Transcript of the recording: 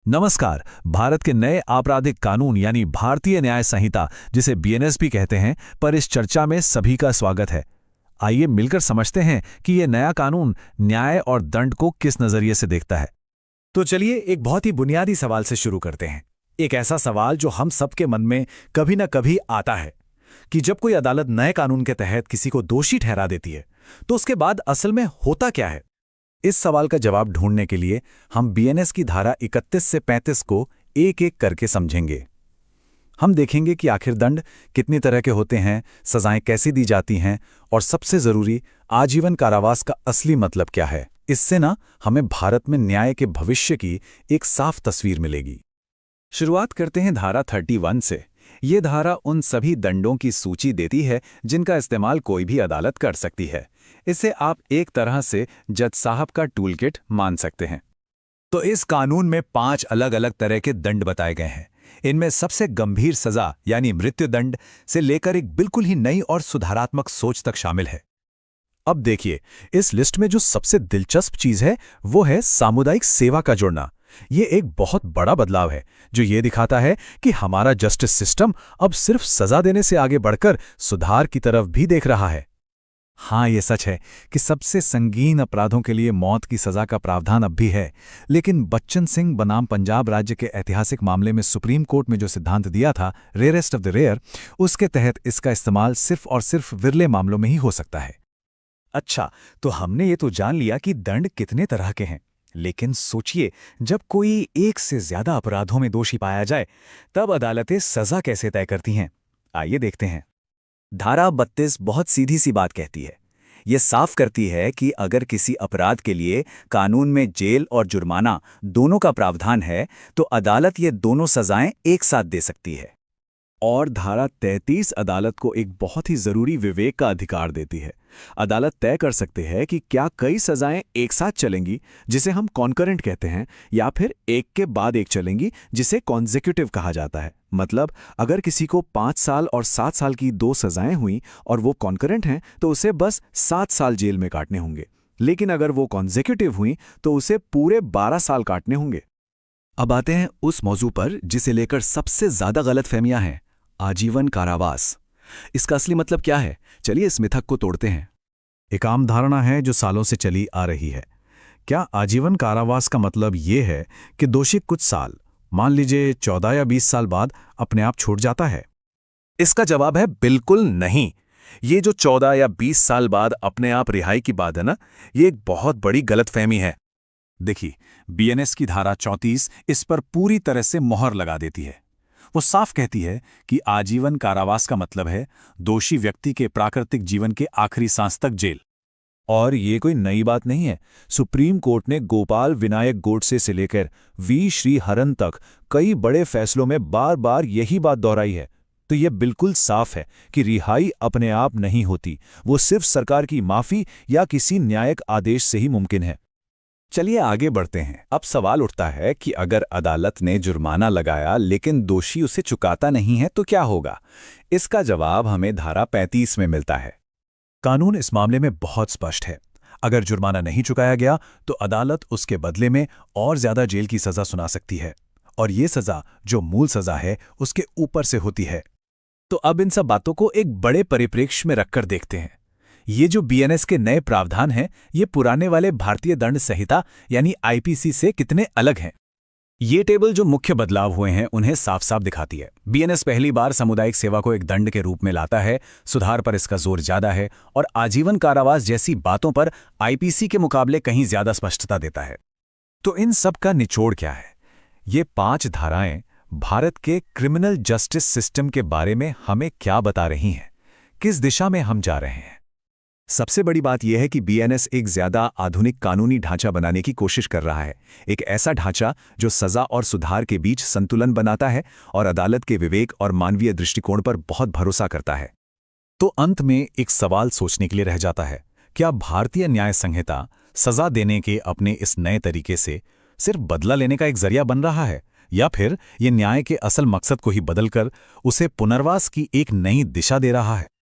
नमस्कार। भारत के नए आपराधिक कानून यानी भारतीय न्याय संहिता, जिसे बीएनएस भी कहते हैं, पर इस चर्चा में सभी का स्वागत है। आइए मिलकर समझते हैं कि यह नया कानून न्याय और दंड को किस नजरिए से देखता है। तो चलिए एक बहुत ही बुनियादी सवाल से शुरू करते हैं। एक ऐसा सवाल जो हम सबके मन में कभी ना कभी आता है कि जब कोई अदालत नए कानून के तहत किसी को दोषी ठहरा देती है तो उसके बाद असल में होता क्या है। इस सवाल का जवाब ढूंढने के लिए हम बीएनएस की धारा 31 से 35 को एक एक करके समझेंगे। हम देखेंगे कि आखिर दंड कितनी तरह के होते हैं, सजाएं कैसी दी जाती हैं और सबसे जरूरी आजीवन कारावास का असली मतलब क्या है। इससे ना हमें भारत में न्याय के भविष्य की एक साफ तस्वीर मिलेगी। शुरुआत करते हैं धारा 31 से। ये धारा उन सभी दंडों की सूची देती है जिनका इस्तेमाल कोई भी अदालत कर सकती है। इसे आप एक तरह से जज साहब का टूलकिट मान सकते हैं। तो इस कानून में 5 अलग अलग तरह के दंड बताए गए हैं। इनमें सबसे गंभीर सजा यानी मृत्युदंड से लेकर एक बिल्कुल ही नई और सुधारात्मक सोच तक शामिल है। अब देखिए, इस लिस्ट में जो सबसे दिलचस्प चीज है वो है सामुदायिक सेवा का जुड़ना। ये एक बहुत बड़ा बदलाव है जो ये दिखाता है कि हमारा जस्टिस सिस्टम अब सिर्फ सजा देने से आगे बढ़कर सुधार की तरफ भी देख रहा है। हाँ, ये सच है कि सबसे संगीन अपराधों के लिए मौत की सजा का प्रावधान अब भी है, लेकिन बच्चन सिंह बनाम पंजाब राज्य के ऐतिहासिक मामले में सुप्रीम कोर्ट में जो सिद्धांत दिया था, रेयरेस्ट ऑफ द रेयर, उसके तहत इसका इस्तेमाल सिर्फ और सिर्फ विरले मामलों में ही हो सकता है। अच्छा, तो हमने ये तो जान लिया कि दंड कितने तरह के हैं, लेकिन सोचिए, जब कोई एक से ज्यादा अपराधों में दोषी पाया जाए तब अदालतें सजा कैसे तय करती हैं। आइए देखते हैं। धारा 32 बहुत सीधी सी बात कहती है। ये साफ करती है कि अगर किसी अपराध के लिए कानून में जेल और जुर्माना दोनों का प्रावधान है तो अदालत ये दोनों सजाएं एक साथ दे सकती है। और धारा 33 अदालत को एक बहुत ही जरूरी विवेक का अधिकार देती है। अदालत तय कर सकते हैं कि क्या कई सजाएं एक साथ चलेंगी, जिसे हम कॉन्करेंट कहते हैं, या फिर एक के बाद एक चलेंगी, जिसे कॉन्जिक्यूटिव कहा जाता है। मतलब अगर किसी को 5 साल और 7 साल की 2 सजाएं हुई और वो कॉन्करेंट हैं तो उसे बस 7 साल जेल में काटने होंगे, लेकिन अगर वो कॉन्जिक्यूटिव हुई तो उसे पूरे 12 साल काटने होंगे। अब आते हैं उस मौजू पर जिसे लेकर सबसे ज्यादा गलतफहमियां हैं, आजीवन कारावास। इसका असली मतलब क्या है? चलिए इस मिथक को तोड़ते हैं। एक आम धारणा है जो सालों से चली आ रही है। क्या आजीवन कारावास का मतलब ये है कि दोषी कुछ साल, मान लीजिए 14 या 20 साल बाद, अपने आप छूट जाता है? इसका जवाब है बिल्कुल नहीं। ये जो 14 या 20 साल बाद अपने आप रिहाई की बात है ना, ये एक बहुत बड़ी गलतफहमी है। देखिए, बीएनएस की धारा 34 इस पर पूरी तरह से मोहर लगा देती है। वो साफ कहती है कि आजीवन कारावास का मतलब है दोषी व्यक्ति के प्राकृतिक जीवन के आखिरी सांस तक जेल। और ये कोई नई बात नहीं है। सुप्रीम कोर्ट ने गोपाल विनायक गोडसे से लेकर वी श्रीहरन तक कई बड़े फैसलों में बार बार यही बात दोहराई है। तो यह बिल्कुल साफ है कि रिहाई अपने आप नहीं होती, वो सिर्फ सरकार की माफी या किसी न्यायिक आदेश से ही मुमकिन है। चलिए आगे बढ़ते हैं। अब सवाल उठता है कि अगर अदालत ने जुर्माना लगाया लेकिन दोषी उसे चुकाता नहीं है तो क्या होगा? इसका जवाब हमें धारा 35 में मिलता है। कानून इस मामले में बहुत स्पष्ट है। अगर जुर्माना नहीं चुकाया गया तो अदालत उसके बदले में और ज्यादा जेल की सजा सुना सकती है, और ये सजा जो मूल सजा है उसके ऊपर से होती है। तो अब इन सब बातों को एक बड़े परिप्रेक्ष्य में रखकर देखते हैं। ये जो बीएनएस के नए प्रावधान हैं, ये पुराने वाले भारतीय दंड संहिता यानी आईपीसी से कितने अलग हैं। ये टेबल जो मुख्य बदलाव हुए हैं उन्हें साफ साफ दिखाती है। बीएनएस पहली बार सामुदायिक सेवा को एक दंड के रूप में लाता है, सुधार पर इसका जोर ज्यादा है, और आजीवन कारावास जैसी बातों पर आईपीसी के मुकाबले कहीं ज्यादा स्पष्टता देता है। तो इन सब का निचोड़ क्या है? ये 5 धाराएं भारत के क्रिमिनल जस्टिस सिस्टम के बारे में हमें क्या बता रही हैं, किस दिशा में हम जा रहे हैं। सबसे बड़ी बात यह है कि बीएनएस एक ज्यादा आधुनिक कानूनी ढांचा बनाने की कोशिश कर रहा है। एक ऐसा ढांचा जो सजा और सुधार के बीच संतुलन बनाता है और अदालत के विवेक और मानवीय दृष्टिकोण पर बहुत भरोसा करता है। तो अंत में एक सवाल सोचने के लिए रह जाता है, क्या भारतीय न्याय संहिता सजा देने के अपने इस नए तरीके से सिर्फ बदला लेने का एक जरिया बन रहा है, या फिर ये न्याय के असल मकसद को ही बदलकर उसे पुनर्वास की एक नई दिशा दे रहा है?